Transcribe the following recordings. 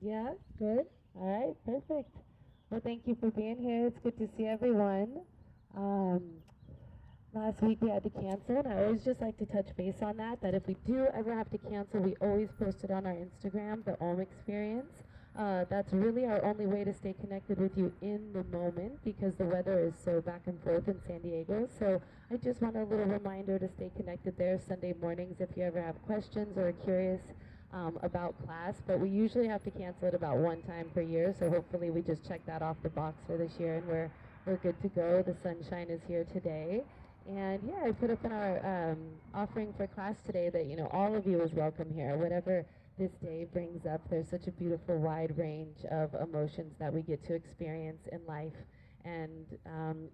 Yeah, good. All right, perfect. Well, thank you for being here. It's good to see everyone. Um, Last week we had to cancel, and I always just like to touch base on that. That if we do ever have to cancel, we always post it on our Instagram, the Om Experience. That's really our only way to stay connected with you in the moment because the weather is so back and forth in San Diego. So I just want a little reminder to stay connected there Sunday mornings if you ever have questions or are curious about class. But we usually have to cancel it about one time per year, so hopefully we just check that off the box for this year and we're good to go. The sunshine is here today. And yeah, I put up in our offering for class today that, all of you is welcome here. Whatever this day brings up, there's such a beautiful wide range of emotions that we get to experience in life. And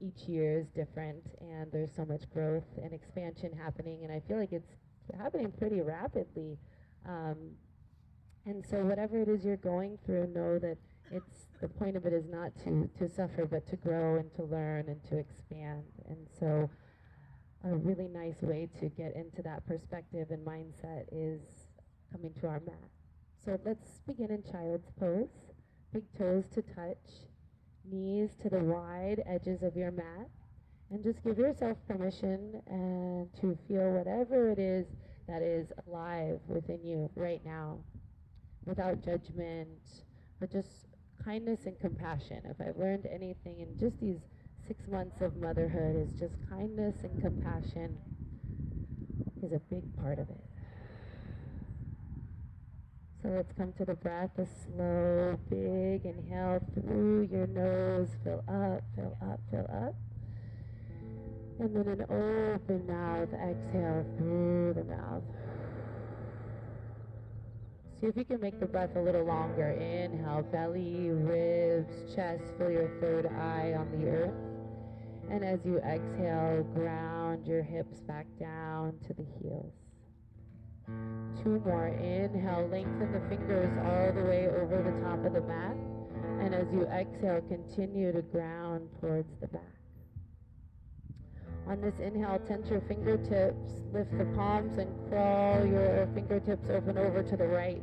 each year is different, and there's so much growth and expansion happening. And I feel like it's happening pretty rapidly. Um, and so whatever it is you're going through, know that it's the point of it is not to suffer, but to grow and to learn and to expand. And so a really nice way to get into that perspective and mindset is coming to our mat. So let's begin in child's pose. Big toes to touch, knees to the wide edges of your mat, and just give yourself permission and to feel whatever it is that is alive within you right now, without judgment, but just kindness and compassion. If I've learned anything in just these 6 months of motherhood, is just kindness and compassion is a big part of it. So let's come to the breath, a slow, big inhale through your nose, fill up, fill up, fill up. And then an open mouth, exhale through the mouth. See if you can make the breath a little longer. Inhale, belly, ribs, chest, feel your third eye on the earth. And as you exhale, ground your hips back down to the heels. 2 more. Inhale, lengthen the fingers all the way over the top of the mat. And as you exhale, continue to ground towards the back. On this inhale, tense your fingertips, lift the palms and crawl your fingertips over to the right.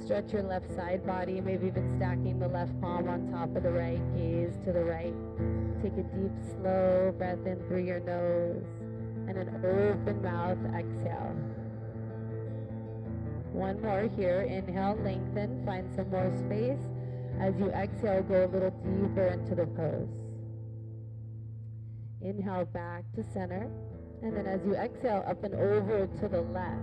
Stretch your left side body, maybe even stacking the left palm on top of the right, gaze to the right. Take a deep, slow breath in through your nose and an open mouth, exhale. One more here, inhale, lengthen, find some more space. As you exhale, go a little deeper into the pose. Inhale back to center, and then as you exhale, up and over to the left.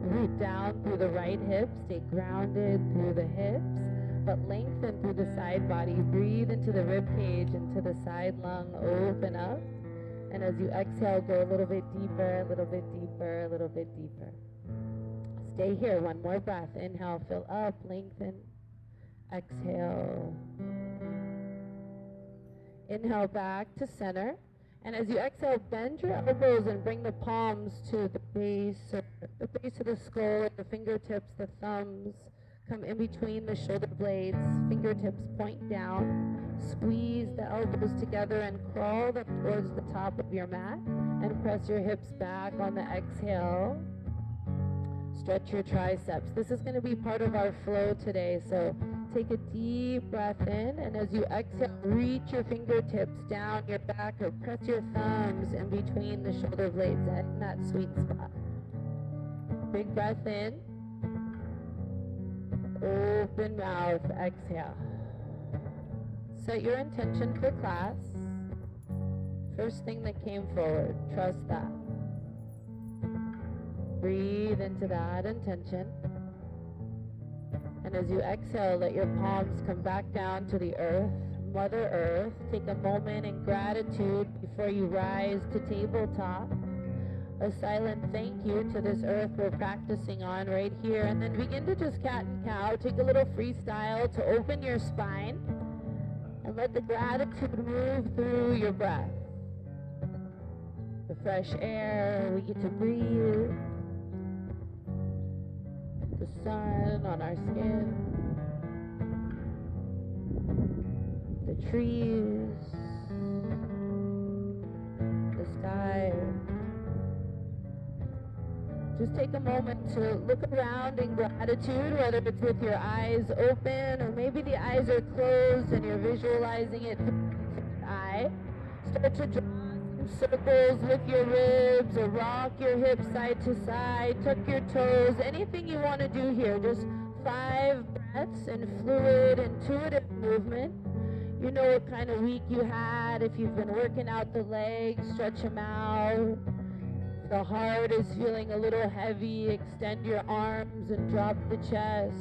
Root down through the right hip, stay grounded through the hips, but lengthen through the side body. Breathe into the rib cage, into the side lung, open up. And as you exhale, go a little bit deeper, a little bit deeper, a little bit deeper. Stay here, one more breath. Inhale, fill up, lengthen. Exhale. Inhale back to center. And as you exhale, bend your elbows and bring the palms to the base of the skull, and the fingertips, the thumbs, come in between the shoulder blades, fingertips point down. Squeeze the elbows together and crawl them towards the top of your mat, and press your hips back on the exhale. Stretch your triceps. This is going to be part of our flow today, so take a deep breath in, and as you exhale, reach your fingertips down your back or press your thumbs in between the shoulder blades in that sweet spot. Big breath in. Open mouth, exhale. Set your intention for class. First thing that came forward, trust that. Breathe into that intention. And as you exhale, let your palms come back down to the earth, Mother Earth. Take a moment in gratitude before you rise to tabletop. A silent thank you to this earth we're practicing on right here. And then begin to just cat and cow. Take a little freestyle to open your spine. And let the gratitude move through your breath. The fresh air we get to breathe. The sun on our skin, the trees, the sky, Just take a moment to look around in gratitude, whether it's with your eyes open or maybe the eyes are closed and you're visualizing it through the eye. Start to draw some circles with your ribs or rock your hips side to side, tuck your toes, anything you want to do here. Just 5 breaths in fluid, intuitive movement. You know what kind of week you had. If you've been working out the legs, stretch them out. If the heart is feeling a little heavy, extend your arms and drop the chest.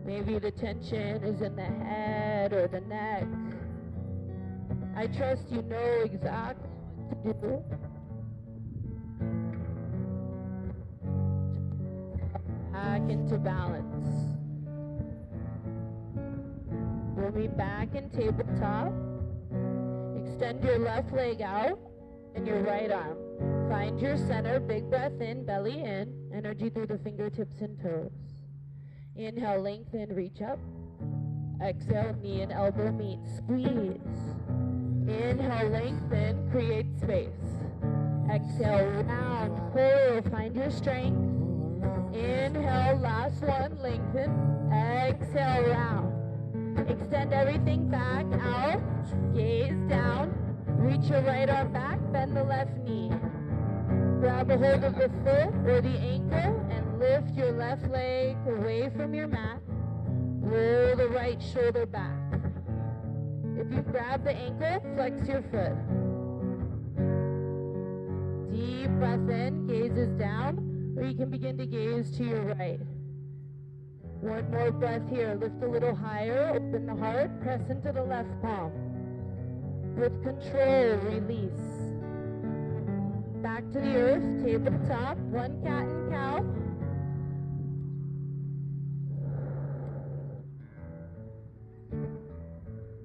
Maybe the tension is in the head or the neck. I trust you know exactly what to do. Back into balance. We'll be back in tabletop. Extend your left leg out and your right arm. Find your center, big breath in, belly in, energy through the fingertips and toes. Inhale, lengthen, reach up. Exhale, knee and elbow meet, squeeze. Inhale, lengthen, create space. Exhale, round, pull, find your strength. Inhale, last one, lengthen. Exhale, round. Extend everything back, out, gaze down. Reach your right arm back, bend the left knee. Grab a hold of the foot or the ankle and lift your left leg away from your mat. Roll the right shoulder back. If you grab the ankle, flex your foot. Deep breath in, gazes down, or you can begin to gaze to your right. One more breath here. Lift a little higher, open the heart, press into the left palm. With control, release. Back to the earth, tabletop, 1 cat and cow.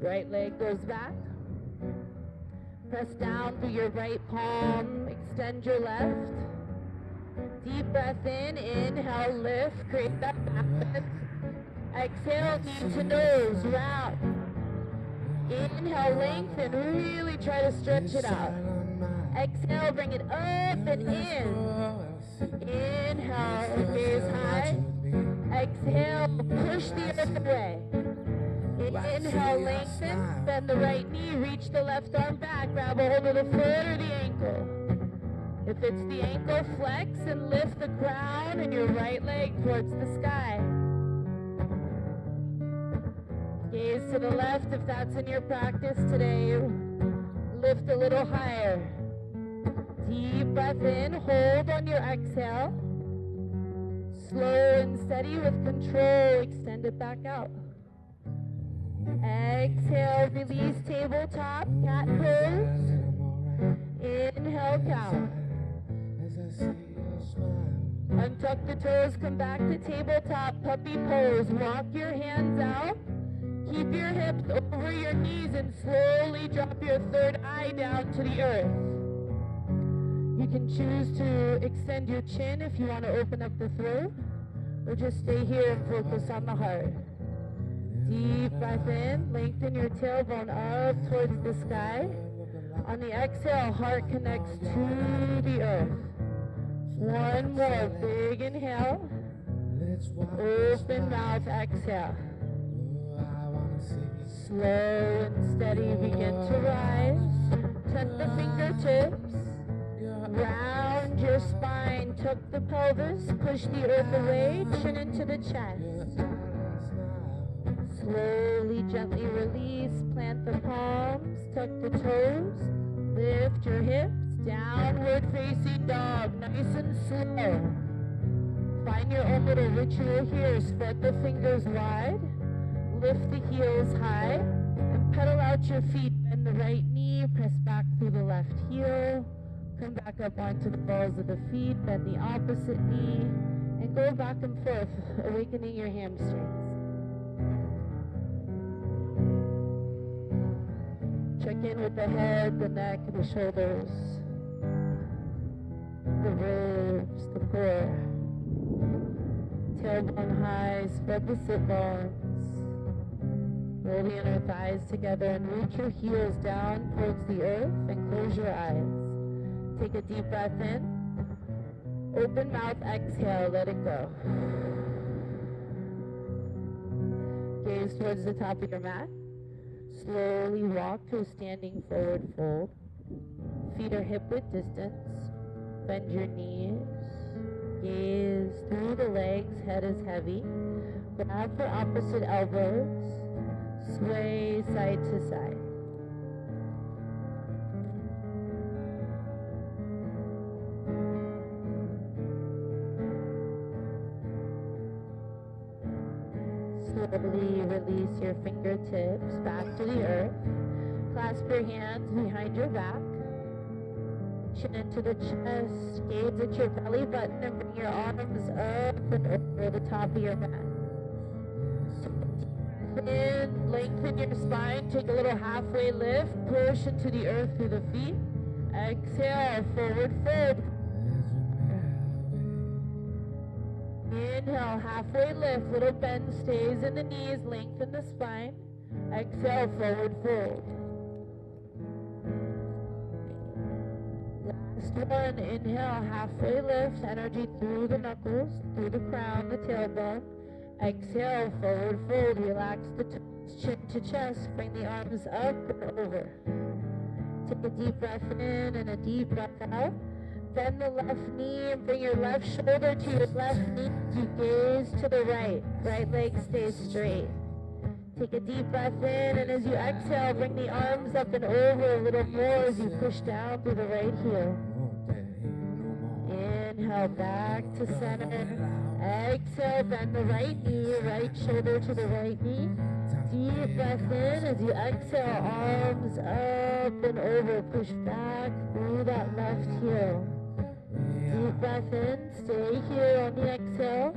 Right leg goes back. Press down through your right palm, extend your left. Deep breath in, inhale, lift, create that back bend. Exhale, knee to nose, round. Inhale, lengthen, really try to stretch it out. Exhale, bring it up and in. Inhale, gaze high. Exhale, push the earth away. Inhale, lengthen, bend the right knee, reach the left arm back, grab a hold of the foot or the ankle. If it's the ankle, flex and lift the crown and your right leg towards the sky. Gaze to the left if that's in your practice today. Lift a little higher. Deep breath in, hold on your exhale. Slow and steady with control, extend it back out. Exhale, release tabletop, cat pose. Inhale, cow. Untuck the toes, come back to tabletop, puppy pose. Walk your hands out. Keep your hips over your knees and slowly drop your third eye down to the earth. You can choose to extend your chin if you want to open up the throat, or just stay here and focus on the heart. Deep breath in, lengthen your tailbone up towards the sky. On the exhale, heart connects to the earth. One more big inhale. Open mouth, exhale. Slow and steady, begin to rise. Tuck the fingertips. Round your spine, tuck the pelvis, push the earth away, chin into the chest. Slowly, gently release, plant the palms, tuck the toes, lift your hips, downward facing dog, nice and slow. Find your own little ritual here, spread the fingers wide, lift the heels high, and pedal out your feet, bend the right knee, press back through the left heel, come back up onto the balls of the feet, bend the opposite knee, and go back and forth, awakening your hamstrings. Check in with the head, the neck, the shoulders, the ribs, the core. Tailbone high, spread the sit bones. Roll the inner thighs together and root your heels down towards the earth and close your eyes. Take a deep breath in. Open mouth, exhale, let it go. Gaze towards the top of your mat. Slowly walk to a standing forward fold. Feet are hip width distance. Bend your knees. Gaze through the legs, head is heavy. Grab for opposite elbows. Sway side to side. Slowly release your fingertips back to the earth. Clasp your hands behind your back. Chin into the chest. Gaze at your belly button and bring your arms up and over the top of your mat. In, lengthen your spine. Take a little halfway lift. Push into the earth through the feet. Exhale, forward fold. Inhale, halfway lift, little bend stays in the knees, lengthen the spine. Exhale, forward fold. Last one, inhale, halfway lift, energy through the knuckles, through the crown, the tailbone. Exhale, forward fold, relax the toes, chin to chest, bring the arms up and over. Take a deep breath in and a deep breath out. Bend the left knee and bring your left shoulder to your left knee as you gaze to the right. Right leg stays straight. Take a deep breath in, and as you exhale, bring the arms up and over a little more as you push down through the right heel. Inhale, back to center. Exhale, bend the right knee, right shoulder to the right knee. Deep breath in as you exhale, arms up and over. Push back through that left heel. Deep breath in, stay here on the exhale.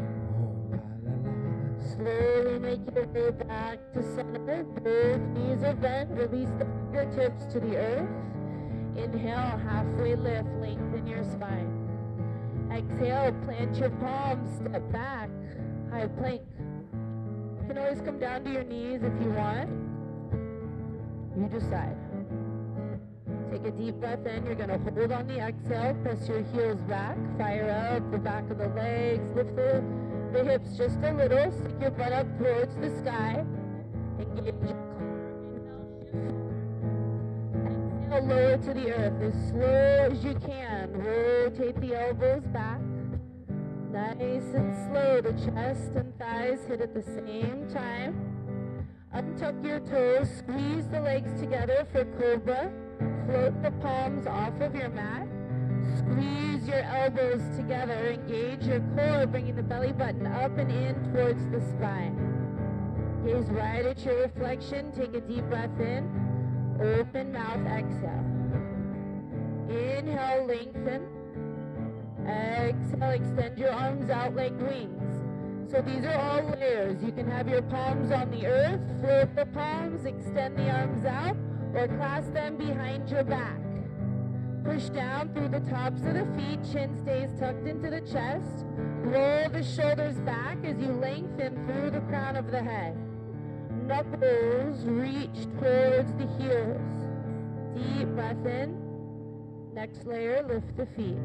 Slowly make your way back to center. Both knees are bent. Release the fingertips to the earth. Inhale, halfway lift, lengthen your spine. Exhale, plant your palms, step back, high plank. You can always come down to your knees if you want. You decide. Take a deep breath in. You're going to hold on the exhale. Press your heels back. Fire up the back of the legs. Lift the hips just a little. Stick your butt up towards the sky. Engage your core. Exhale, lower to the earth as slow as you can. Rotate the elbows back. Nice and slow. The chest and thighs hit at the same time. Untuck your toes. Squeeze the legs together for cobra. Float the palms off of your mat. Squeeze your elbows together. Engage your core, bringing the belly button up and in towards the spine. Gaze right at your reflection. Take a deep breath in. Open mouth, exhale. Inhale, lengthen. Exhale, extend your arms out like wings. So these are all layers. You can have your palms on the earth, float the palms, extend the arms out, or clasp them behind your back. Push down through the tops of the feet, chin stays tucked into the chest. Roll the shoulders back as you lengthen through the crown of the head. Knuckles reach towards the heels. Deep breath in. Next layer, lift the feet.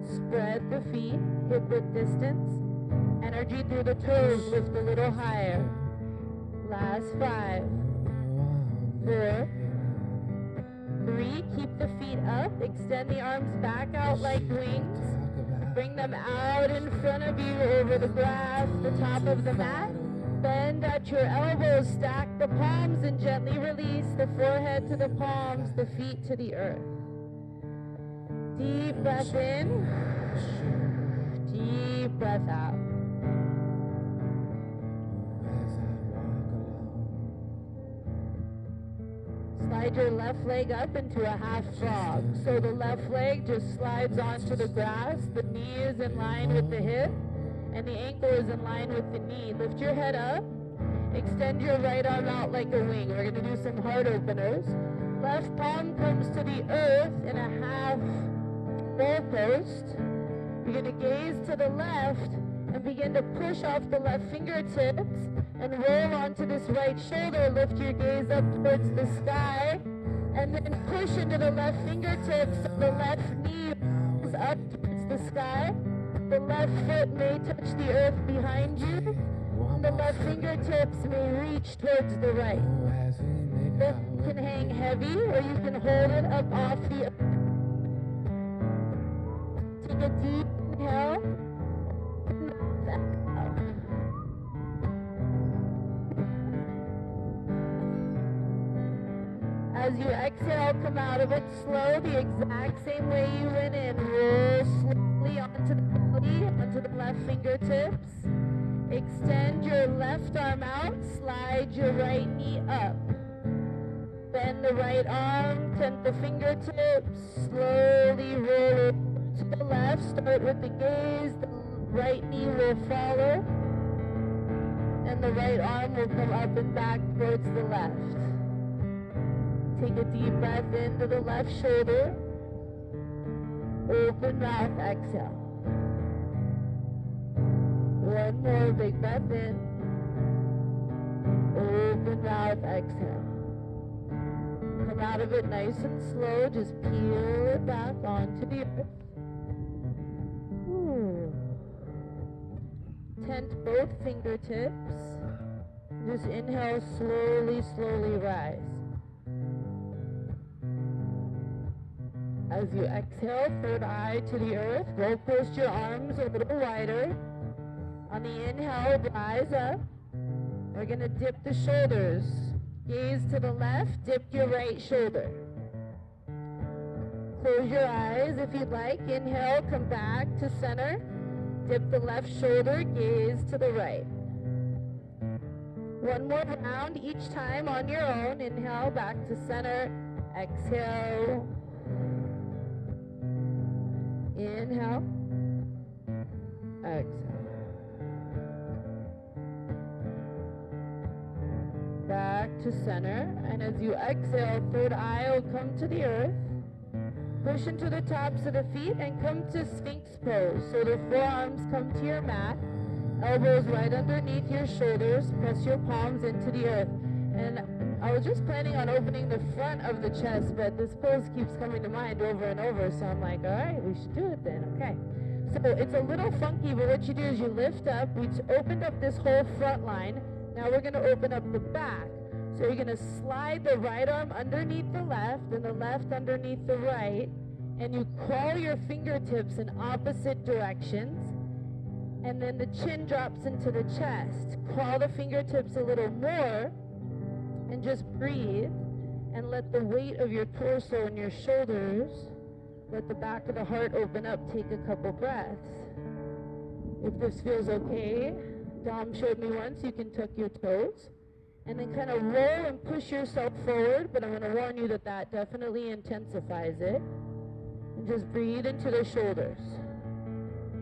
Spread the feet, hip width distance. Energy through the toes, lift a little higher. Last 5, 4, 3, keep the feet up, extend the arms back out like wings, bring them out in front of you over the grass, the top of the mat, bend at your elbows, stack the palms and gently release the forehead to the palms, the feet to the earth. Deep breath in, deep breath out. Slide your left leg up into a half frog. So the left leg just slides onto the grass. The knee is in line with the hip, and the ankle is in line with the knee. Lift your head up. Extend your right arm out like a wing. We're going to do some heart openers. Left palm comes to the earth in a half goalpost. You're going to gaze to the left and begin to push off the left fingertips and roll onto this right shoulder. Lift your gaze up towards the sky. And then push into the left fingertips. So the left knee is up towards the sky. The left foot may touch the earth behind you. And the left fingertips may reach towards the right. You can hang heavy or you can hold it up off the earth. Take a deep inhale. As you exhale, come out of it slow, the exact same way you went in. Roll slowly onto the belly, onto the left fingertips. Extend your left arm out, slide your right knee up. Bend the right arm, tent the fingertips, slowly roll to the left. Start with the gaze, the right knee will follow, and the right arm will come up and back towards the left. Take a deep breath into the left shoulder. Open mouth, exhale. One more big breath in. Open mouth, exhale. Come out of it nice and slow. Just peel it back onto the earth. Tent both fingertips. Just inhale, slowly, slowly rise. As you exhale, third eye to the earth. Roll post your arms a little wider. On the inhale, rise up. We're going to dip the shoulders. Gaze to the left, dip your right shoulder. Close your eyes if you'd like. Inhale, come back to center. Dip the left shoulder, gaze to the right. One more round each time on your own. Inhale, back to center. Exhale. Inhale. Exhale. Back to center. And as you exhale, third eye will come to the earth. Push into the tops of the feet and come to Sphinx pose. So the forearms come to your mat. Elbows right underneath your shoulders. Press your palms into the earth. And I was just planning on opening the front of the chest, but this pose keeps coming to mind over and over, so I'm like, all right, we should do it then, okay. So it's a little funky, but what you do is you lift up. We opened up this whole front line. Now we're going to open up the back. So you're going to slide the right arm underneath the left and the left underneath the right, and you crawl your fingertips in opposite directions, and then the chin drops into the chest. Crawl the fingertips a little more, and just breathe and let the weight of your torso and your shoulders, let the back of the heart open up. Take a couple breaths. If this feels okay, Dom showed me once, you can tuck your toes and then kind of roll and push yourself forward, but I'm going to warn you that that definitely intensifies it. And just breathe into the shoulders.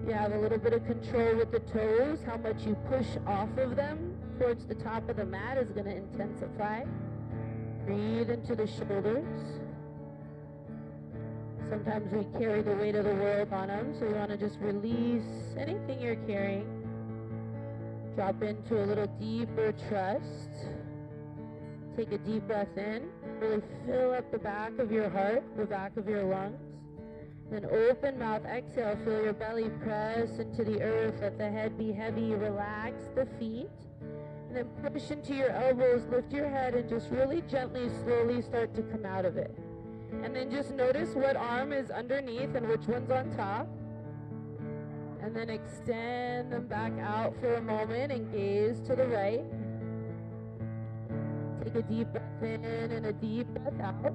You have a little bit of control with the toes. How much you push off of them towards the top of the mat is going to intensify. Breathe into the shoulders. Sometimes we carry the weight of the world on them, so you want to just release anything you're carrying. Drop into a little deeper trust. Take a deep breath in. Really fill up the back of your heart, the back of your lungs. Then open mouth, exhale. Feel your belly press into the earth. Let the head be heavy. Relax the feet. And then push into your elbows, lift your head, and just really gently, slowly start to come out of it. And then just notice what arm is underneath and which one's on top. And then extend them back out for a moment and gaze to the right. Take a deep breath in and a deep breath out.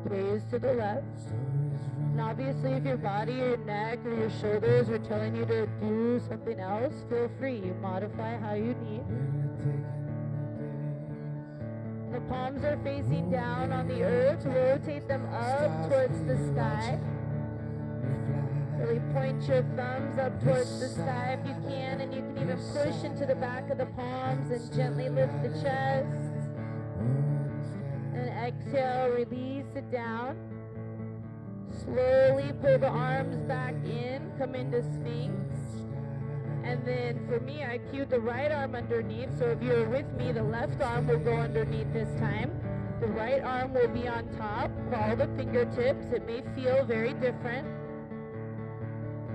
Gaze to the left. And obviously, if your body, your neck, or your shoulders are telling you to do something else, feel free. You modify how you need. The palms are facing down on the earth. Rotate them up towards the sky. Really point your thumbs up towards the sky if you can, and you can even push into the back of the palms and gently lift the chest. And exhale, release it down. Slowly pull the arms back in, come into Sphinx. And then for me, I cued the right arm underneath. So if you're with me, the left arm will go underneath this time. The right arm will be on top. Crawl the fingertips. It may feel very different.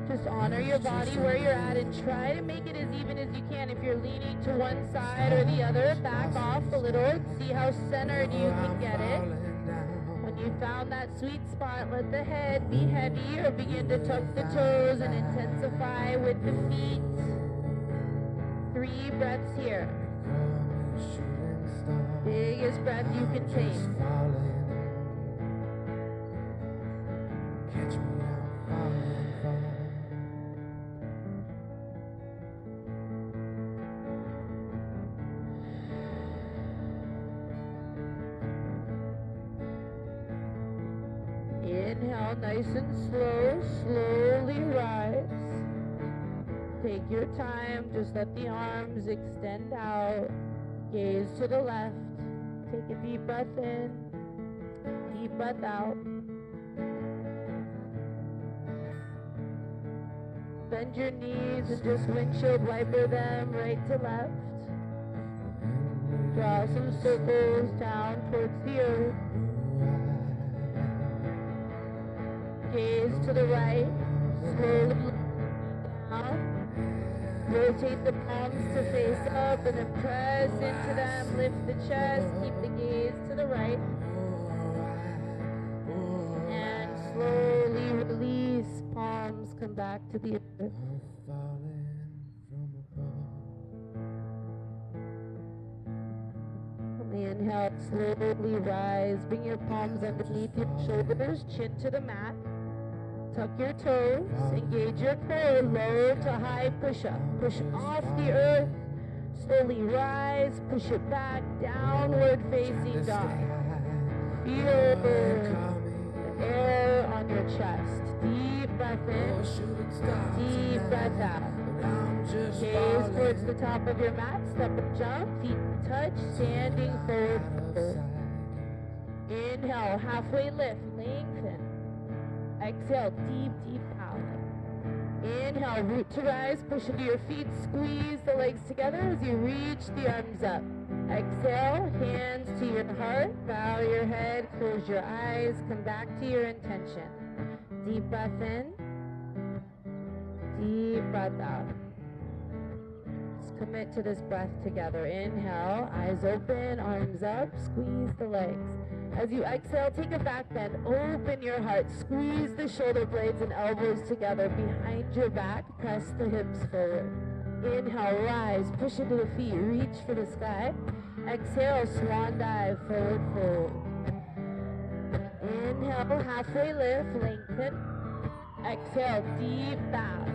Just honor your body where you're at and try to make it as even as you can. If you're leaning to one side or the other, back off a little. See how centered you can get it. When you found that sweet spot, let the head be heavy or begin to tuck the toes and intensify with the feet. 3 breaths here. Biggest breath you can take. Inhale, nice and slow, slowly rise. Take your time, just let the arms extend out. Gaze to the left. Take a deep breath in, deep breath out. Bend your knees and just windshield wiper them right to left. Draw some circles down towards the earth. Gaze to the right, slowly down. Rotate the palms to face up and then press into them. Lift the chest, keep the gaze to the right. And slowly release, palms come back to the earth. On the inhale, slowly rise. Bring your palms underneath your shoulders, chin to the mat. Tuck your toes, engage your core, low to high push-up. Push off the earth, slowly rise, push it back, downward facing dog. Feel the air on your chest. Deep breath in, deep breath out. Gaze towards the top of your mat, step and jump, feet touch, standing forward. Inhale, halfway lift, lengthen. Exhale, deep, deep out. Inhale, root to rise, push into your feet, squeeze the legs together as you reach the arms up. Exhale, hands to your heart, bow your head, close your eyes, come back to your intention. Deep breath in, deep breath out. Let's commit to this breath together. Inhale, eyes open, arms up, squeeze the legs. As you exhale, take a back bend, open your heart, squeeze the shoulder blades and elbows together behind your back, press the hips forward. Inhale, rise, push into the feet, reach for the sky. Exhale, swan dive, forward fold. Inhale, halfway lift, lengthen. Exhale, deep bow.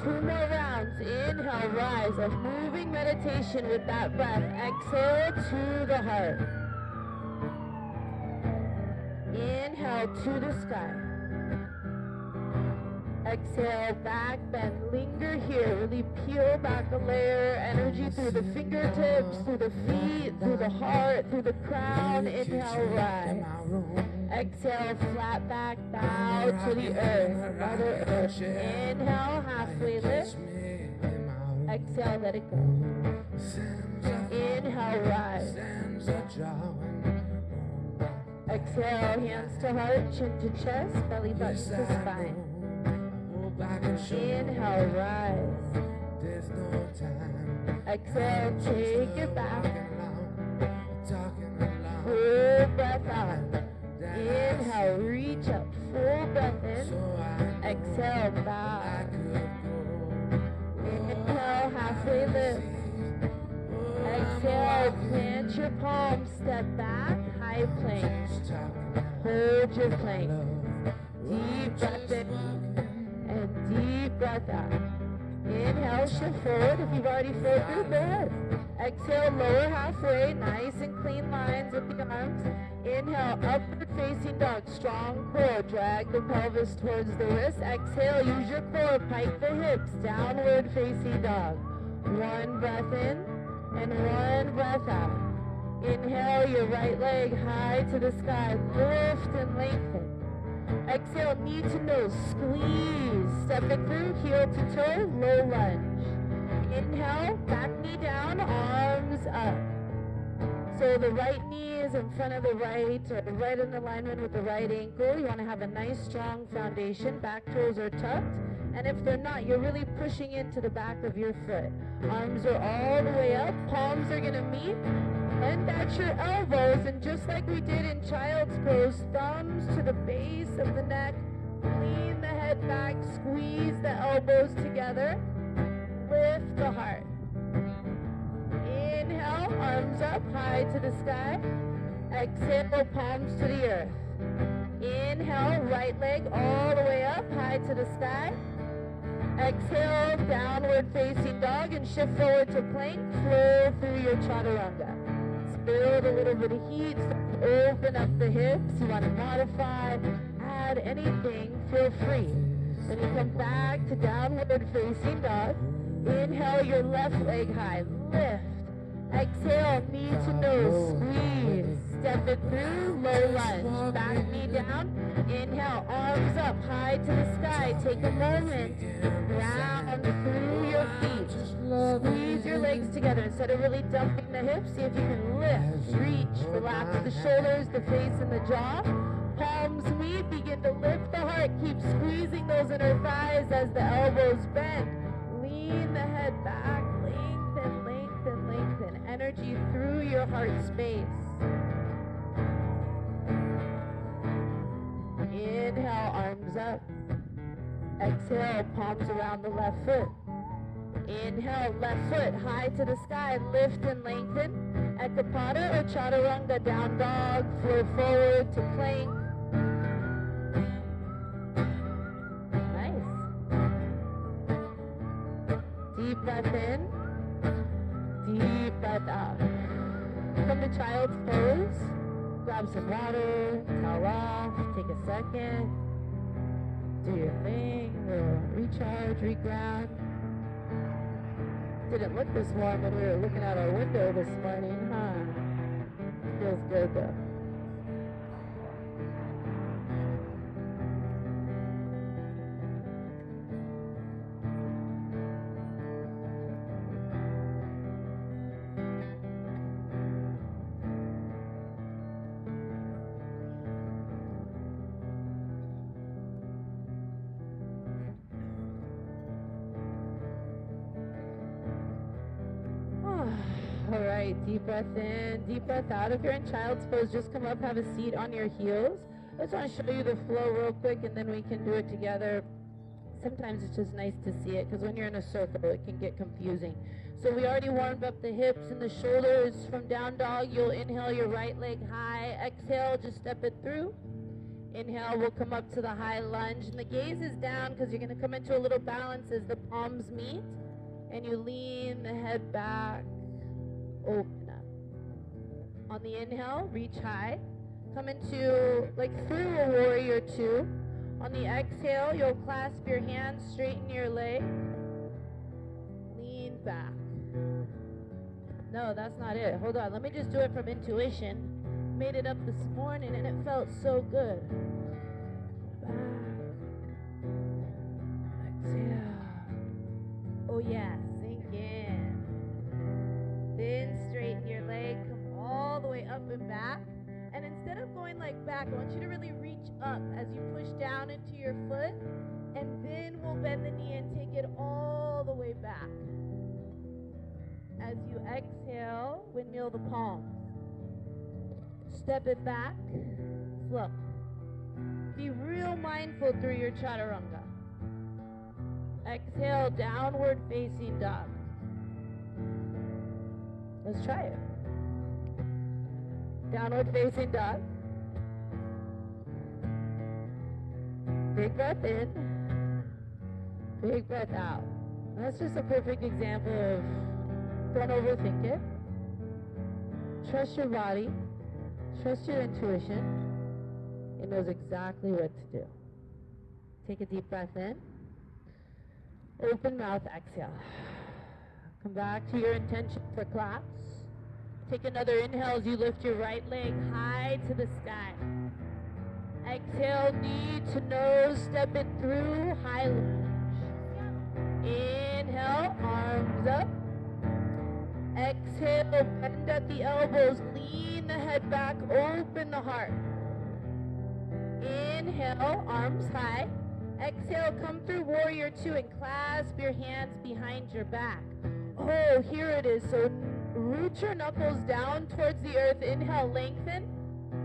2 more rounds. Inhale, rise, a moving meditation with that breath. Exhale to the heart. Inhale to the sky. Exhale, back bend, linger here. Really peel back a layer. Energy through the fingertips, through the feet, through the heart, through the crown. Inhale, rise. Exhale, flat back, bow to the earth, Mother Earth. Inhale, halfway lift. Exhale, let it go. Inhale, rise. Exhale, hands to heart, chin to chest, belly button to spine. Inhale, rise. Exhale, take it back. Full breath out. Inhale, reach up, full breath in. Exhale, bow. Inhale, halfway lift. Exhale, plant your palms, step back, high plank. Hold your plank. Deep breath in and deep breath out. Inhale, shift forward. If you've already flowed through, go ahead. Exhale, lower halfway, nice and clean lines with the arms. Inhale, upward facing dog, strong core, drag the pelvis towards the wrist. Exhale, use your core, pike the hips, downward facing dog. 1 breath in and 1 breath out. Inhale, your right leg high to the sky, lift and lengthen. Exhale, knee to nose, squeeze, step it through, heel to toe, low lunge. Inhale, back knee down, arms up. So the right knee is in front of the right, or right in alignment with the right ankle. You want to have a nice strong foundation. Back toes are tucked. And if they're not, you're really pushing into the back of your foot. Arms are all the way up. Palms are going to meet. Bend at your elbows. And just like we did in child's pose, thumbs to the base of the neck. Lean the head back. Squeeze the elbows together. Lift the heart. Inhale, arms up, high to the sky. Exhale, palms to the earth. Inhale, right leg all the way up, high to the sky. Exhale, downward facing dog and shift forward to plank. Flow through your chaturanga. Let's build a little bit of heat. Open up the hips. You want to modify, add anything, feel free. Then you come back to downward facing dog. Inhale your left leg high. Lift. Exhale, knee to nose. Squeeze. Step it through. Low lunge. Back knee down. Inhale. Arms up. High to the sky. Take a moment. Round through your feet. Squeeze your legs together. Instead of really dumping the hips, see if you can lift. Reach. Relax the shoulders, the face, and the jaw. Palms meet. Begin to lift the heart. Keep squeezing those inner thighs as the elbows bend. Lean the head back, lengthen, lengthen, lengthen. Energy through your heart space. Inhale, arms up. Exhale, palms around the left foot. Inhale, left foot high to the sky, lift and lengthen. Ekapada or chaturanga, down dog, flow forward to plank. Deep breath in, deep breath out. Come to child's pose. Grab some water, towel off, take a second. Do your thing, recharge, reground. Didn't look this warm when we were looking out our window this morning, huh? Feels good though. All right, deep breath in, deep breath out. If you're in child's pose, just come up, have a seat on your heels. I just want to show you the flow real quick, and then we can do it together. Sometimes it's just nice to see it, because when you're in a circle, it can get confusing. So we already warmed up the hips and the shoulders. From down dog, you'll inhale your right leg high. Exhale, just step it through. Inhale, we'll come up to the high lunge. And the gaze is down, because you're going to come into a little balance as the palms meet. And you lean the head back. Open up. On the inhale, reach high. Come into, like through a warrior two. On the exhale, you'll clasp your hands, straighten your leg. Lean back. No, that's not it. Hold on, let me just do it from intuition. Made it up this morning and it felt so good. Back. Exhale. Oh yeah, sink in. Then straighten your leg, come all the way up and back. And instead of going like back, I want you to really reach up as you push down into your foot. And then we'll bend the knee and take it all the way back. As you exhale, windmill the palms. Step it back, slow. Be real mindful through your chaturanga. Exhale, downward facing dog. Let's try it. Downward facing dog. Big breath in. Big breath out. That's just a perfect example of don't overthink it. Trust your body. Trust your intuition. It knows exactly what to do. Take a deep breath in. Open mouth, exhale. Come back to your intention for claps. Take another inhale as you lift your right leg high to the sky. Exhale, knee to nose, step it through, high lunge. Inhale, arms up. Exhale, bend at the elbows, lean the head back, open the heart. Inhale, arms high. Exhale, come through warrior two and clasp your hands behind your back. Oh, here it is. So root your knuckles down towards the earth. Inhale, lengthen.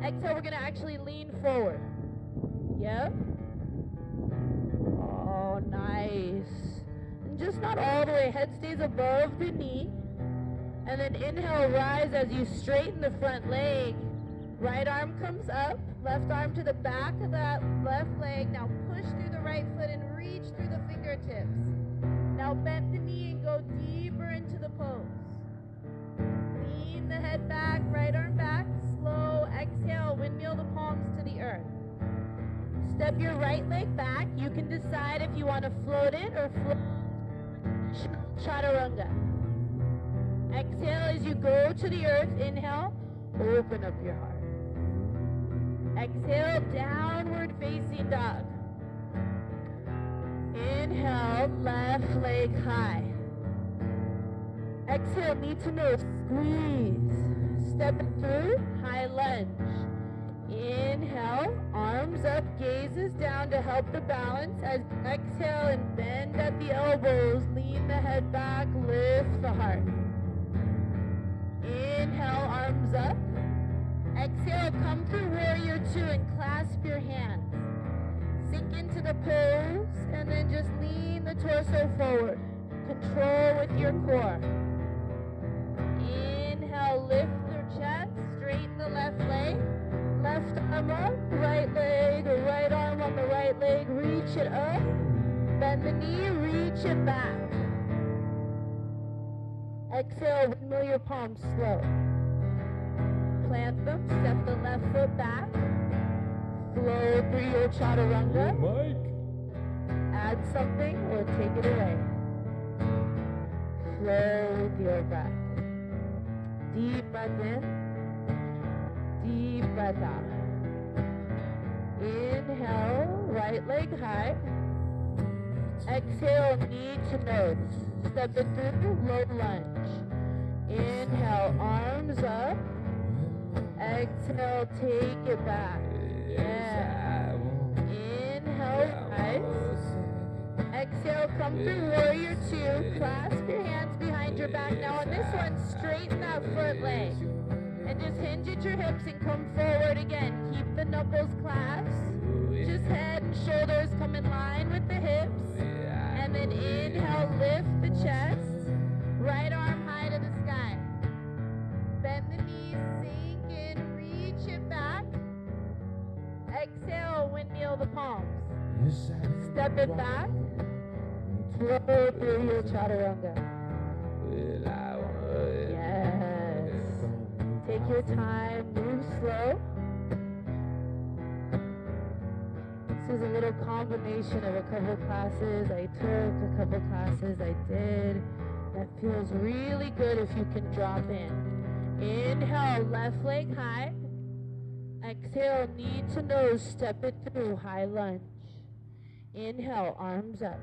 Exhale, we're going to actually lean forward. Yep. Oh, nice. And just not all the way. Head stays above the knee. And then inhale, rise as you straighten the front leg. Right arm comes up, left arm to the back of that left leg. Now push through the right foot and reach through the fingertips. Now bend the knee and go deeper into the pose. Lean the head back, right arm back, slow, exhale, windmill the palms to the earth. Step your right leg back. You can decide if you want to float it or float chaturanga. Exhale as you go to the earth. Inhale, open up your heart. Exhale, downward facing dog. Inhale, left leg high. Exhale, knee to nose, squeeze. Step it through, high lunge. Inhale, arms up, gazes down to help the balance. As exhale and bend at the elbows, lean the head back, lift the heart. Inhale, arms up. Exhale, come through warrior two and clasp your hands. Sink into the pose and then just lean the torso forward. Control with your core. Inhale, lift your chest, straighten the left leg. Left arm up, right leg, or right arm on the right leg, reach it up. Bend the knee, reach it back. Exhale, windmill your palms slow. Plant them, step the left foot back. Flow through your chaturanga. Add something or take it away. Flow with your breath. Deep breath in. Deep breath out. Inhale, right leg high. Exhale, knee to nose. Step it through, low lunge. Inhale, arms up. Exhale, take it back. Yeah. Inhale, rise. Exhale, come through warrior two. Clasp your hands behind your back. Now on this one, straighten that foot leg. And just hinge at your hips and come forward again. Keep the knuckles clasped. Just head and shoulders come in line with the hips. And then inhale, lift the chest. Right arm high to the sky. Bend the knees, sink in, reach it back. Exhale, windmill the palms. Step it back. Flow through your chaturanga. Yes. Take your time, move slow. This is a little combination of a couple classes I took, a couple classes I did. That feels really good if you can drop in. Inhale, left leg high. Exhale, knee to nose, step it through, high lunge. Inhale, arms up.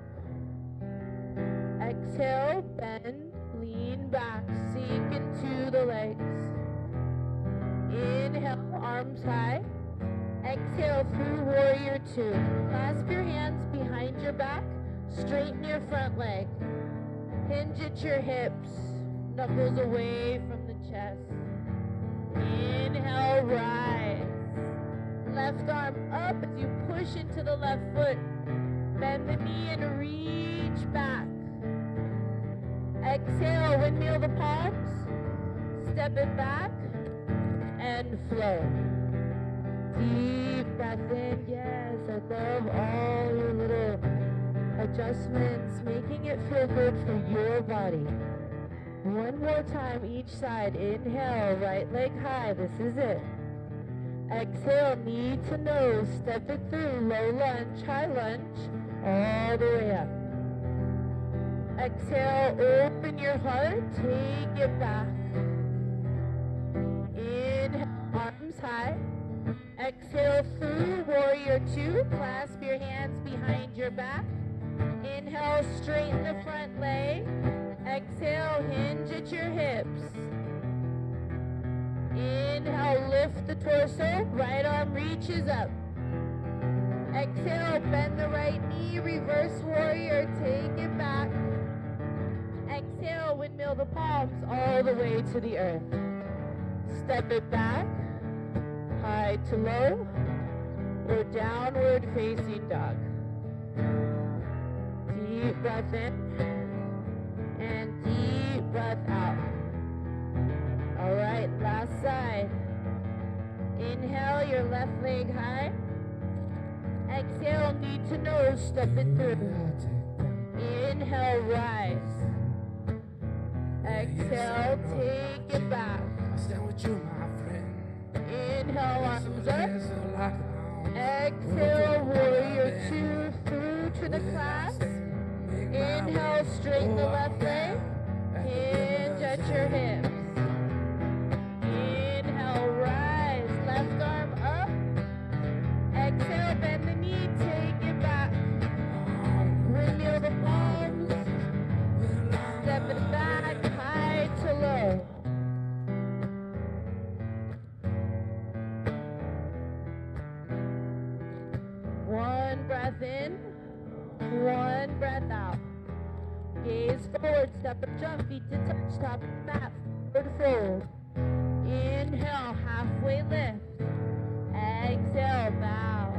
Exhale, bend, lean back, sink into the legs. Inhale, arms high. Exhale through warrior two. Clasp your hands behind your back. Straighten your front leg. Hinge at your hips. Knuckles away from the chest. Inhale, rise. Left arm up as you push into the left foot. Bend the knee and reach back. Exhale, windmill the palms. Step it back and flow. Deep breath in, yes, I love all your little adjustments, making it feel good for your body. One more time each side. Inhale, right leg high, this is it. Exhale, knee to nose, step it through, low lunge, high lunge, all the way up. Exhale, open your heart, take it back. Inhale, arms high. Exhale through warrior two. Clasp your hands behind your back. Inhale. Inhale, straighten the front leg. Exhale, hinge at your hips. Inhale, lift the torso. Right arm reaches up. Exhale, bend the right knee. Reverse warrior, take it back. Exhale, windmill the palms all the way to the earth. Step it back, high to low, or downward facing dog. Deep breath in, and deep breath out. All right, last side. Inhale, your left leg high. Exhale, knee to nose, step it through. Inhale, rise. Exhale, take it back. Inhale, arms up. Exhale, warrior two through to the clasp. Inhale, straighten the left leg. Hinge at your hips. Inhale, rise. Left arm up. Exhale, bend the knee, take it back. Windmill the palms. Step it back, high to low. One breath in, one breath out. Gaze forward, step and jump, feet to touch, top of the mat, forward fold. Inhale, halfway lift. Exhale, bow.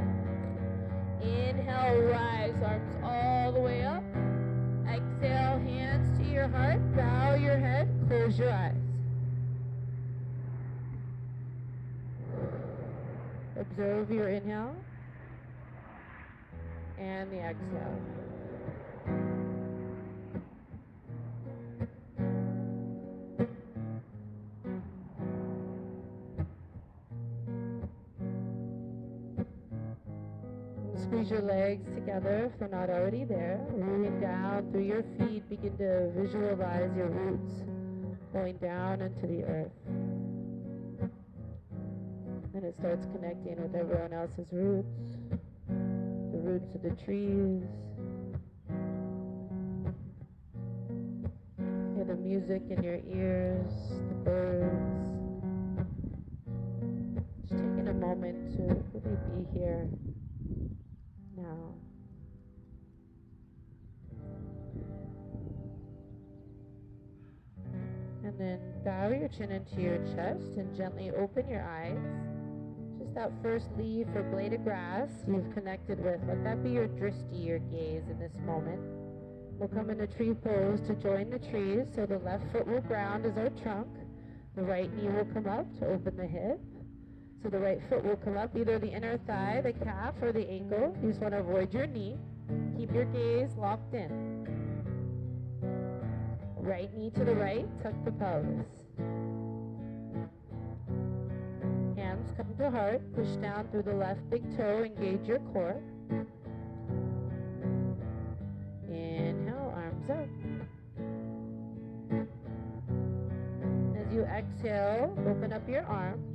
Inhale, rise, arms all the way up. Exhale, hands to your heart, bow your head, close your eyes. Observe your inhale and the exhale. Squeeze your legs together if they're not already there. Rooting down through your feet, begin to visualize your roots going down into the earth. Then it starts connecting with everyone else's roots, the roots of the trees. Hear the music in your ears, the birds. Just taking a moment to really be here now. And then bow your chin into your chest and gently open your eyes. Just that first leaf or blade of grass you've connected with, let that be your drishti, your gaze in this moment. We'll come into tree pose to join the trees, so the left foot will ground as our trunk. The right knee will come up to open the hip. So the right foot will come up, either the inner thigh, the calf, or the ankle. You just want to avoid your knee. Keep your gaze locked in. Right knee to the right, tuck the pelvis. Hands come to heart, push down through the left big toe, engage your core. Inhale, arms up. As you exhale, open up your arms.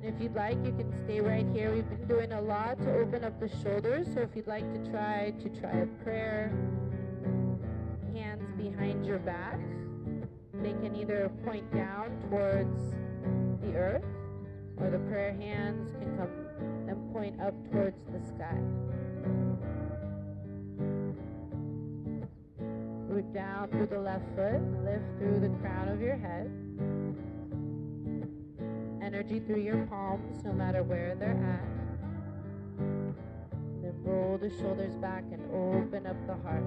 If you'd like, you can stay right here. We've been doing a lot to open up the shoulders, so if you'd like to try a prayer, hands behind your back. They can either point down towards the earth, or the prayer hands can come and point up towards the sky. Root down through the left foot, lift through the crown of your head. Energy through your palms, no matter where they're at. Then roll the shoulders back and open up the heart.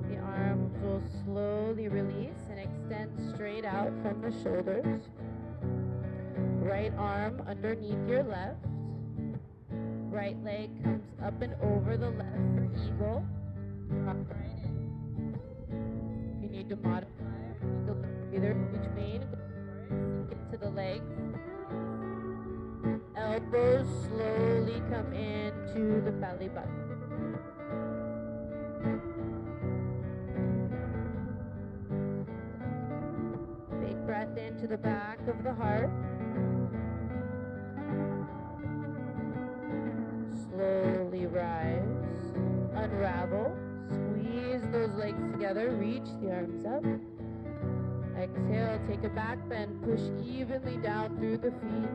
The arms will slowly release and extend straight out from the shoulders. Right arm underneath your left. Right leg comes up and over the left for eagle. Drop right in. If you need to modify, eagle breather between. Sink into the legs. Elbows slowly come into the belly button. into the back of the heart. Slowly rise, unravel, squeeze those legs together, reach the arms up. Exhale, take a back bend, push evenly down through the feet.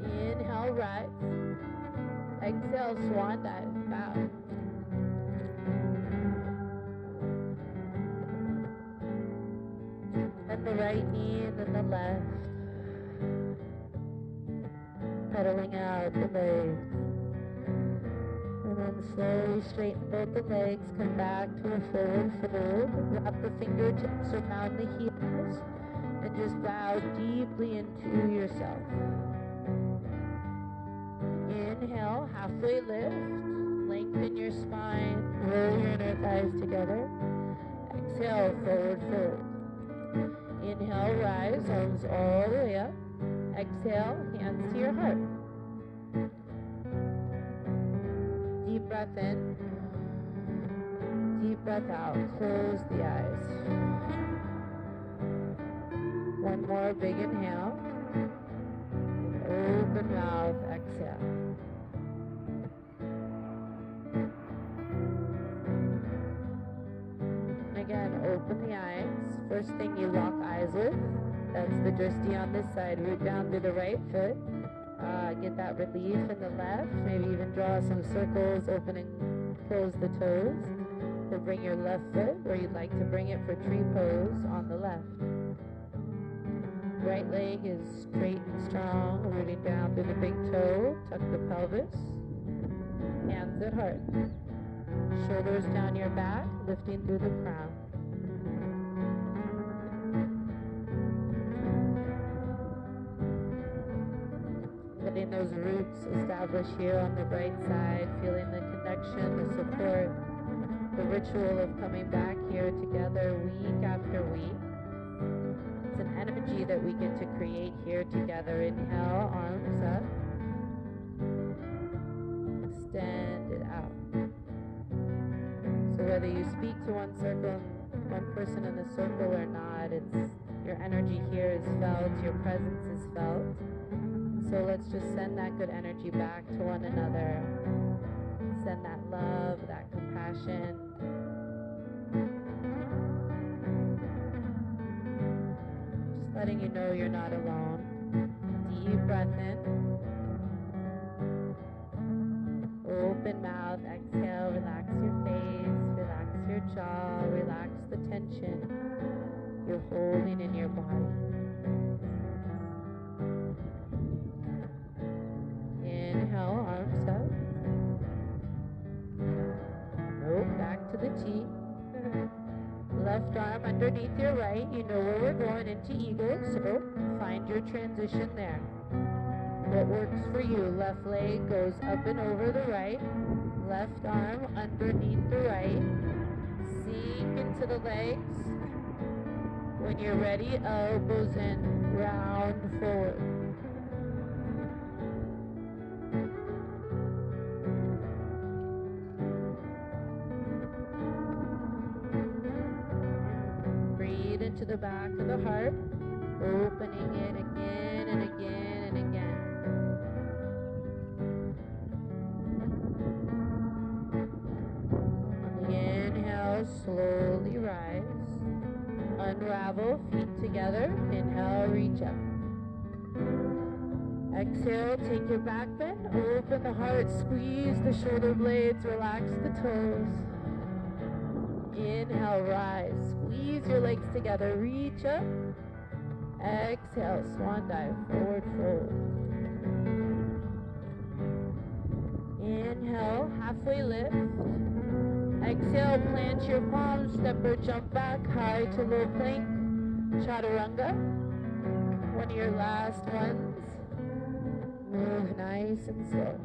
Inhale, rise. Exhale, swan dive, bow. Bend the right knee and then the left. Pedaling out the legs. And then slowly straighten both the legs, come back to a forward fold. Wrap the fingertips around the heels and just bow deeply into yourself. Inhale, halfway lift, lengthen your spine, roll your inner thighs together. Exhale, forward fold. Inhale, rise, arms all the way up. Exhale, hands to your heart. Deep breath in, deep breath out. Close the eyes. One more big inhale. Open mouth, exhale. And again, open the eyes. First thing you lock eyes with, that's the drishti on this side. Root down through the right foot. Get that relief in the left. Maybe even draw some circles, open and close the toes. Then bring your left foot where you'd like to bring it for tree pose on the left. Right leg is straight and strong, rooting down through the big toe. Tuck the pelvis. Hands at heart. Shoulders down your back, lifting through the crown. Letting those roots establish here on the right side, feeling the connection, the support, the ritual of coming back here together week after week. It's an energy that we get to create here together. Inhale, arms up. Extend it out. So whether you speak to one person in the circle or not, it's your energy here is felt, your presence is felt. So let's just send that good energy back to one another. Send that love, that compassion. Just letting you know you're not alone. Deep breath in. Open mouth, exhale, relax your face, relax your jaw, relax the tension you're holding in your body. Inhale, arms up. Nope, back to the T. Left arm underneath your right. You know where we're going, into eagle, so find your transition there. What works for you? Left leg goes up and over the right. Left arm underneath the right. Sink into the legs. When you're ready, elbows in, round forward. Breathe into the back of the heart, opening it again and again and again. On the inhale, slowly rise. Unravel, feet together. Inhale, reach up. Exhale, take your back bend. Open the heart, squeeze the shoulder blades, relax the toes. Inhale, rise. Squeeze your legs together, reach up. Exhale, swan dive, forward fold. Inhale, halfway lift. Exhale, plant your palms, step or jump back, high to low plank, chaturanga. One of your last ones. Move nice and slow.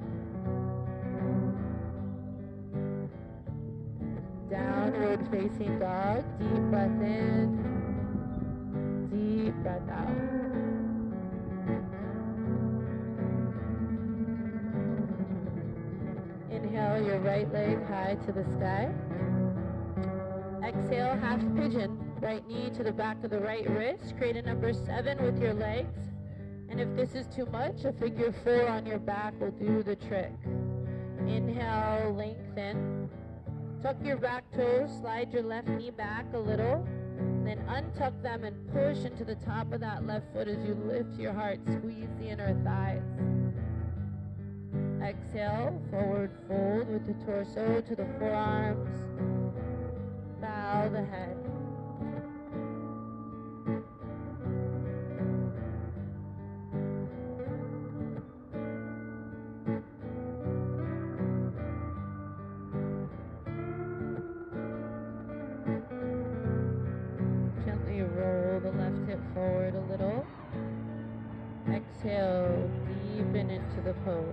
Downward facing dog, deep breath in, deep breath out. Inhale your right leg high to the sky. Exhale, half pigeon. Right knee to the back of the right wrist. Create a number 7 with your legs. And if this is too much, a figure 4 on your back will do the trick. Inhale, lengthen. Tuck your back toes, slide your left knee back a little. Then untuck them and push into the top of that left foot as you lift your heart. Squeeze the inner thighs. Exhale, forward fold with the torso to the forearms. Bow the head. Gently roll the left hip forward a little. Exhale, deepen into the pose.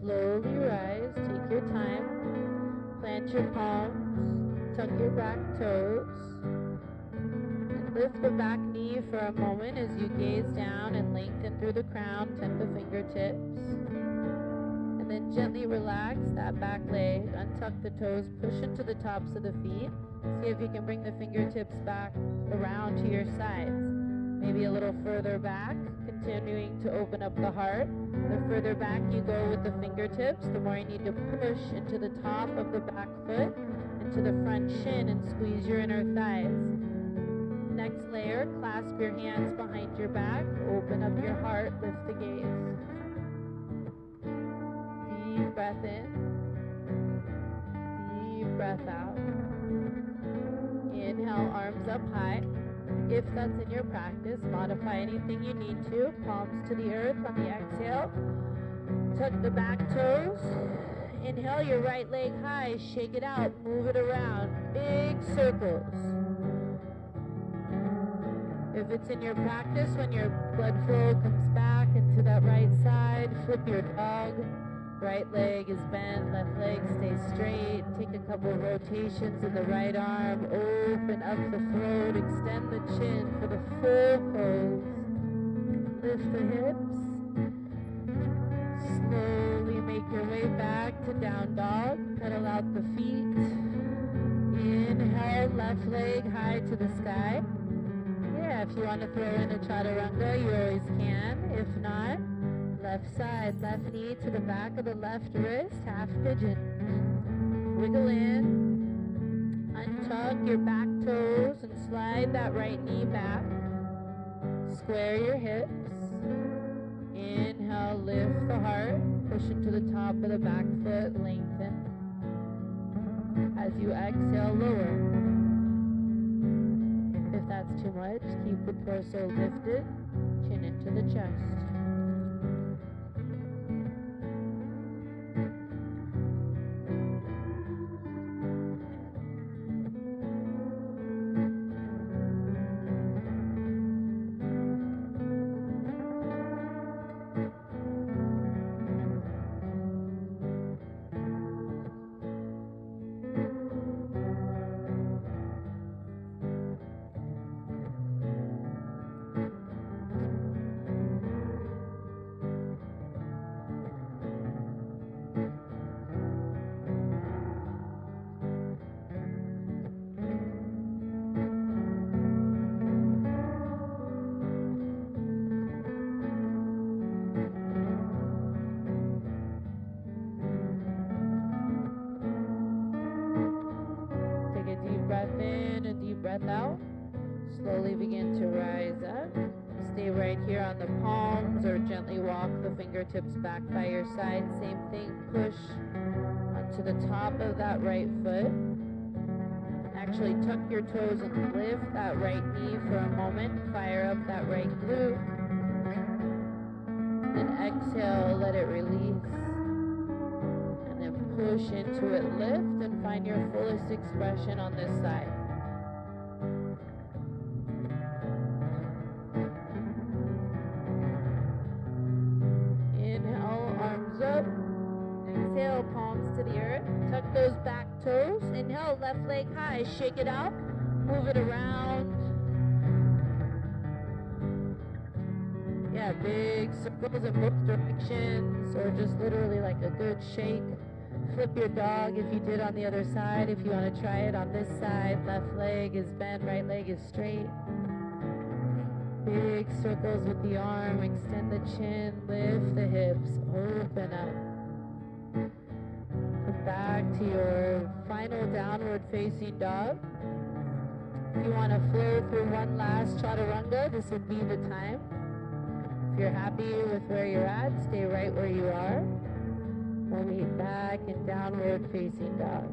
Slowly rise, take your time, plant your palms, tuck your back toes, and lift the back knee for a moment as you gaze down and lengthen through the crown, tuck the fingertips, and then gently relax that back leg, untuck the toes, push into the tops of the feet, see if you can bring the fingertips back around to your sides, maybe a little further back, continuing to open up the heart. The further back you go with the fingertips, the more you need to push into the top of the back foot, into the front shin, and squeeze your inner thighs. Next layer, clasp your hands behind your back, open up your heart, lift the gaze. Deep breath in, deep breath out. Inhale, arms up high. If that's in your practice, modify anything you need to. Palms to the earth on the exhale. Tuck the back toes. Inhale your right leg high. Shake it out. Move it around. Big circles. If it's in your practice, when your blood flow comes back into that right side, flip your dog. Right leg is bent, left leg stays straight. Take a couple rotations in the right arm. Open up the throat, extend the chin for the full pose. Lift the hips. Slowly make your way back to down dog. Pedal out the feet. Inhale, left leg high to the sky. Yeah, if you want to throw in a chaturanga, you always can. If not, left side, left knee to the back of the left wrist, half pigeon. Wiggle in, untuck your back toes and slide that right knee back. Square your hips. Inhale, lift the heart, push into the top of the back foot, lengthen. As you exhale, lower. If that's too much, keep the torso lifted, chin into the chest. Breath out. Slowly begin to rise up. Stay right here on the palms or gently walk the fingertips back by your side. Same thing, push onto the top of that right foot. Actually tuck your toes and lift that right knee for a moment. Fire up that right glute. then exhale, let it release. And then push into it, lift, and find your fullest expression on this side. Inhale, arms up. Exhale, palms to the earth. Tuck those back toes. Inhale, left leg high. Shake it out. Move it around. Yeah, big circles in both directions, or just literally like a good shake. Flip your dog if you did on the other side. If you want to try it on this side, left leg is bent, right leg is straight. Big circles with the arm. Extend the chin, lift the hips, open up. Come back to your final downward facing dog. If you want to flow through one last chaturanga, this would be the time. If you're happy with where you're at, stay right where you are. We'll meet back in downward facing dog.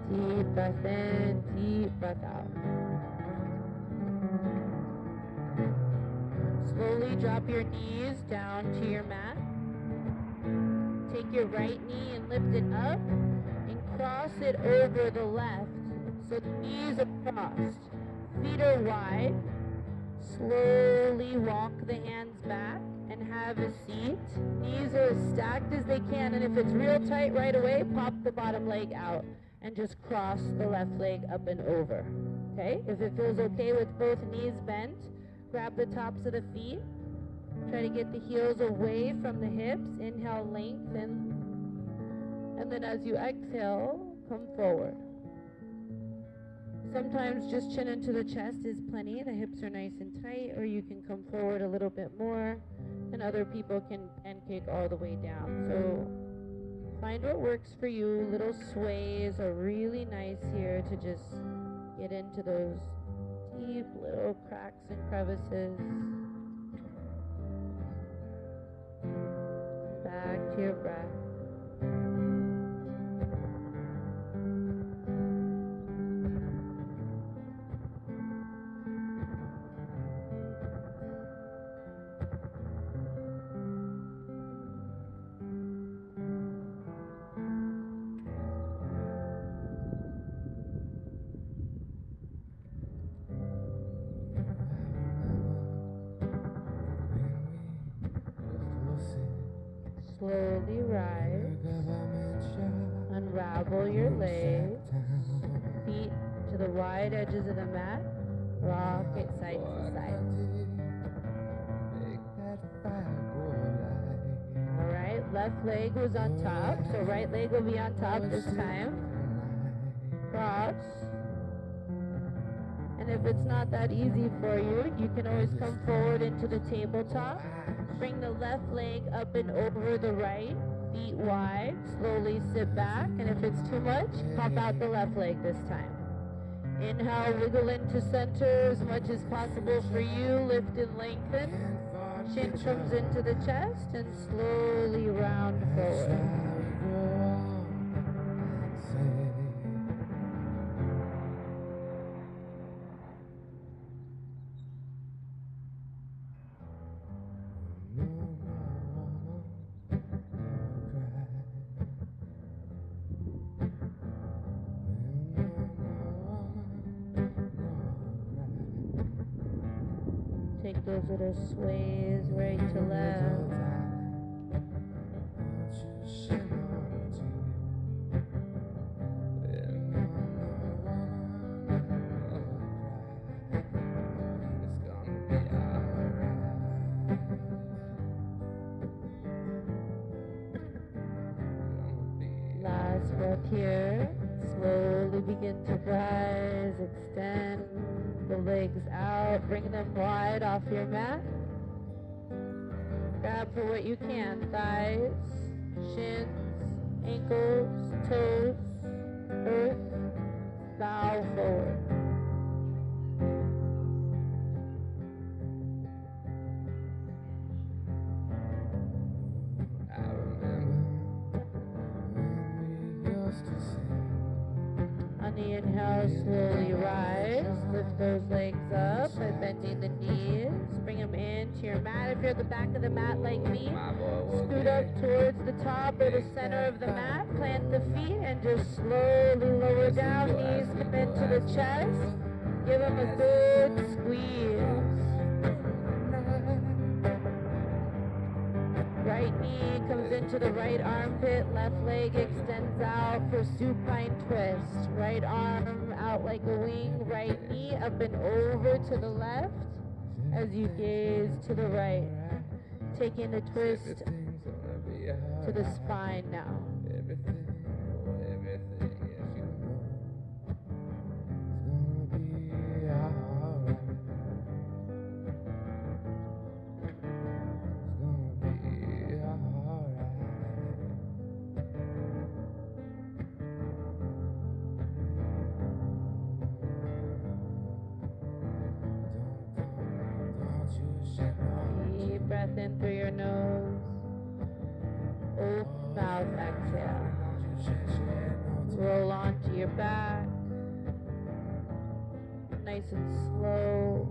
Deep breath in, deep breath out. Slowly drop your knees down to your mat. Take your right knee and lift it up and cross it over the left. So the knees are crossed, feet are wide. Slowly walk the hands back and have a seat. Knees are as stacked as they can, and if it's real tight right away, pop the bottom leg out and just cross the left leg up and over. Okay? If it feels okay with both knees bent, grab the tops of the feet. Try to get the heels away from the hips. Inhale, lengthen. And then as you exhale, come forward. Sometimes just chin into the chest is plenty. The hips are nice and tight, or you can come forward a little bit more, and other people can pancake all the way down. So find what works for you. Little sways are really nice here to just get into those deep little cracks and crevices. Back to your breath. Slowly rise, unravel your legs, feet to the wide edges of the mat, rock it side to side. Alright, left leg was on top, so right leg will be on top this time. Cross. And if it's not that easy for you, you can always come forward into the tabletop. Bring the left leg up and over the right, feet wide. Slowly sit back, and if it's too much, pop out the left leg this time. Inhale, wiggle into center as much as possible for you. Lift and lengthen. Chin comes into the chest, and slowly round forward. Take those little sways right to left. Last breath here. Slowly begin to rise, extend the legs out, bring them wide off your mat. Grab for what you can, thighs, shins, ankles, toes, earth, bow forward. On the inhale, slowly rise. Lift those legs up by bending the knees. Bring them into your mat if you're at the back of the mat like me, scoot up towards the top or the center of the mat, plant the feet, and just slowly lower down. Knees commit to the chest. Give them a good squeeze. Right knee comes into the right armpit, left leg extends out for supine twist. Right arm out like a wing, right knee up and over to the left as you gaze to the right. Taking the twist to the spine now. Deep breath in through your nose. Open mouth, exhale. Roll onto your back. Nice and slow.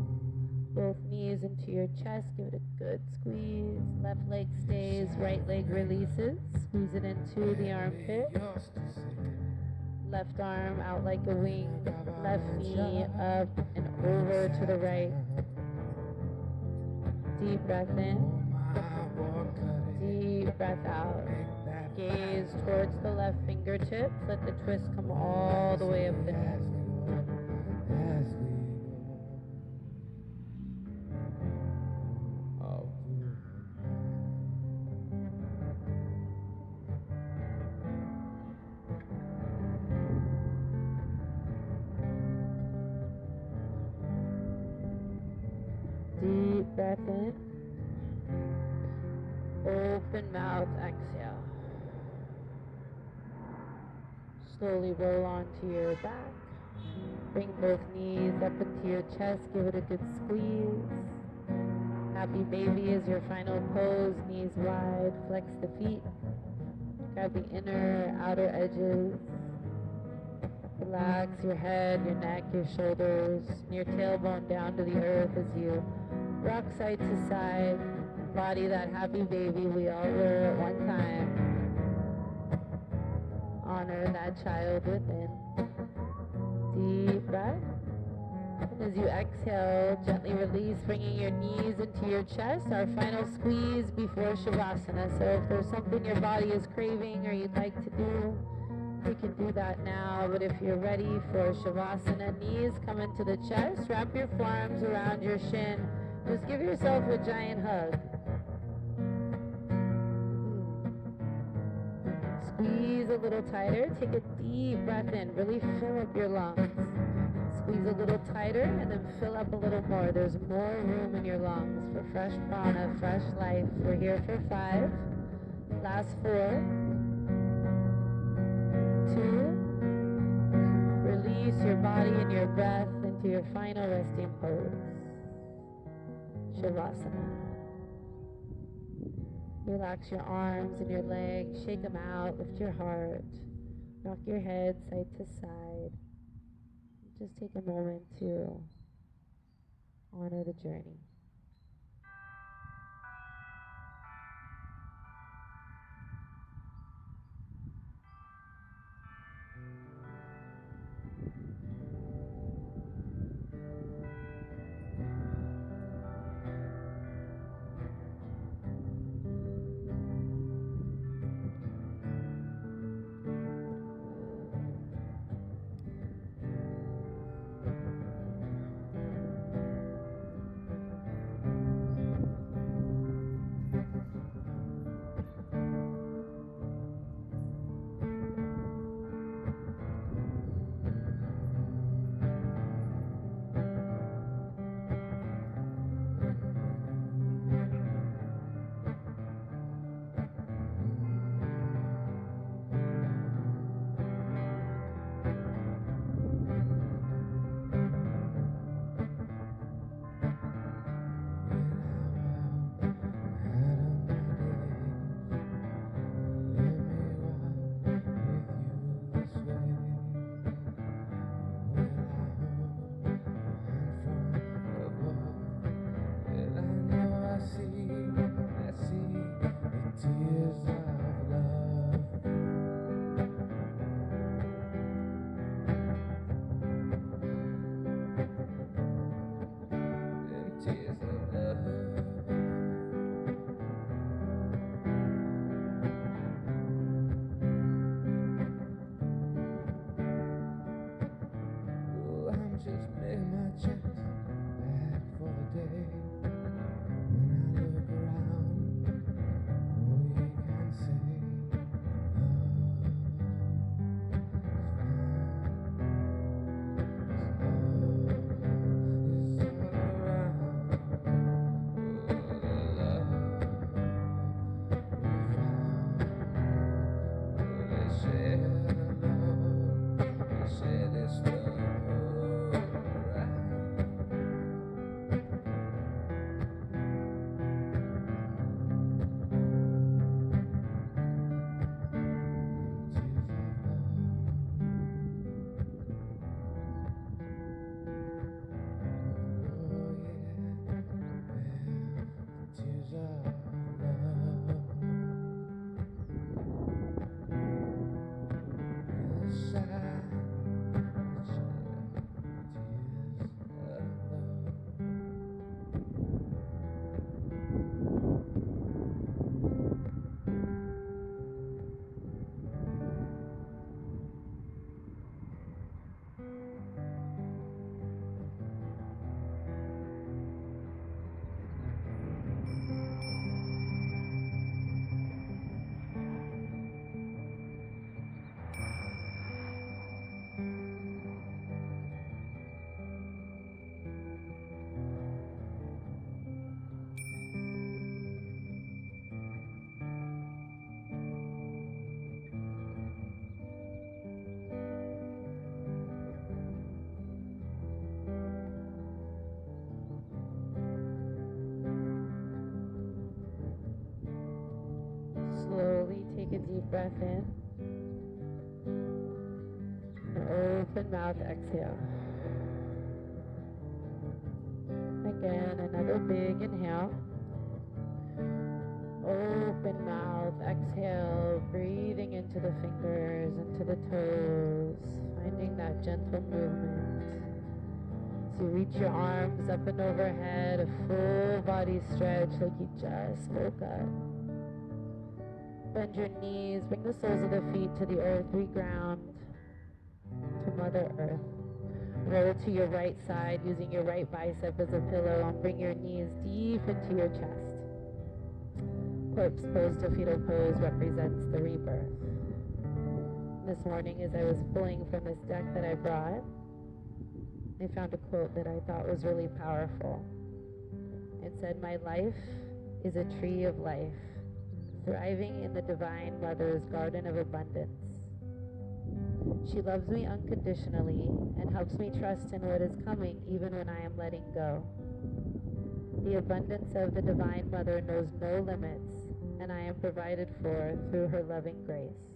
Both knees into your chest. Give it a good squeeze. Left leg stays, right leg releases. Squeeze it into the armpit. Left arm out like a wing. Left knee up and over to the right. Deep breath in. Deep breath out. Gaze towards the left fingertips. Let the twist come all the way up the neck. Deep breath in. Open mouth, exhale. Slowly roll onto your back. Bring both knees up into your chest. Give it a good squeeze. Happy baby is your final pose. Knees wide. Flex the feet. Grab the inner, outer edges. Relax your head, your neck, your shoulders, and your tailbone down to the earth as you rock side to side. Embody that happy baby we all were at one time. Honor that child within. Deep breath. And as you exhale, gently release, bringing your knees into your chest. Our final squeeze before Shavasana. So if there's something your body is craving or you'd like to do, you can do that now. But if you're ready for Shavasana, knees come into the chest. Wrap your forearms around your shin. Just give yourself a giant hug. Squeeze a little tighter. Take a deep breath in. Really fill up your lungs. Squeeze a little tighter and then fill up a little more. There's more room in your lungs for fresh prana, fresh life. We're here for 5. Last 4. 2. Release your body and your breath into your final resting pose. Shavasana. Relax your arms and your legs, shake them out, lift your heart, rock your head side to side. Just take a moment to honor the journey. tears of love. Oh, I'm just making my chest back for the day. When I look around, oh, you can say Slowly take a deep breath in. And open mouth, exhale. Again, another big inhale. Open mouth, exhale, breathing into the fingers, into the toes, finding that gentle movement. So you reach your arms up and overhead, a full body stretch like you just woke up. Bend your knees, bring the soles of the feet to the earth, reground to Mother Earth. Roll to your right side using your right bicep as a pillow and bring your knees deep into your chest. Corpse pose to fetal pose represents the rebirth. This morning as I was pulling from this deck that I brought, I found a quote that I thought was really powerful. It said, "My life is a tree of life, thriving in the Divine Mother's garden of abundance. She loves me unconditionally and helps me trust in what is coming even when I am letting go. The abundance of the Divine Mother knows no limits, and I am provided for through her loving grace."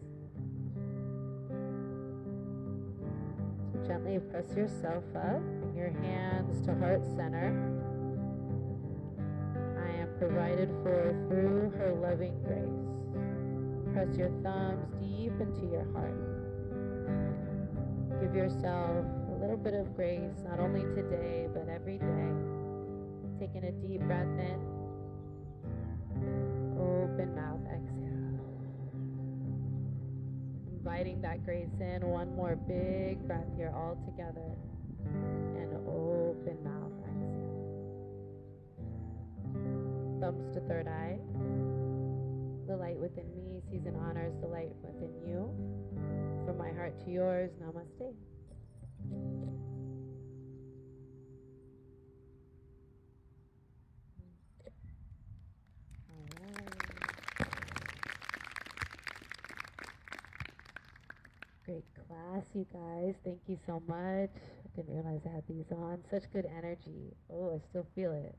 So gently press yourself up, bring your hands to heart center. I am provided for through her loving grace. Press your thumbs deep into your heart. Give yourself a little bit of grace, not only today, but every day. Taking a deep breath in. Open mouth, exhale. Inviting that grace in. One more big breath here all together. And open mouth, exhale. Thumbs to third eye. The light within me sees and honors the light within you. From my heart to yours, namaste. Great class, you guys. Thank you so much. I didn't realize I had these on. Such good energy. Oh, I still feel it.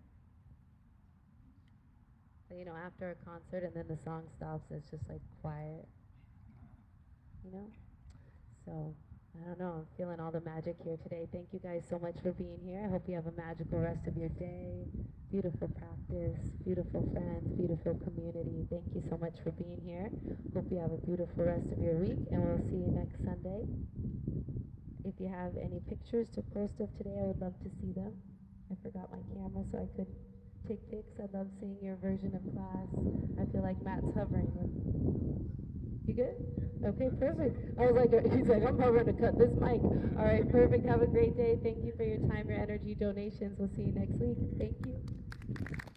But, you know, after a concert and then the song stops, it's just like quiet. You know? So, I don't know. I'm feeling all the magic here today. Thank you guys so much for being here. I hope you have a magical rest of your day. Beautiful practice, beautiful friends, beautiful community. Thank you so much for being here. Hope you have a beautiful rest of your week, and we'll see you next Sunday. If you have any pictures to post of today, I would love to see them. I forgot my camera so I could take pics. I love seeing your version of class. I feel like Matt's hovering. You good? Okay, perfect. I was like, he's like, I'm hovering to cut this mic. All right, perfect. Have a great day. Thank you for your time, your energy, donations. We'll see you next week. Thank you.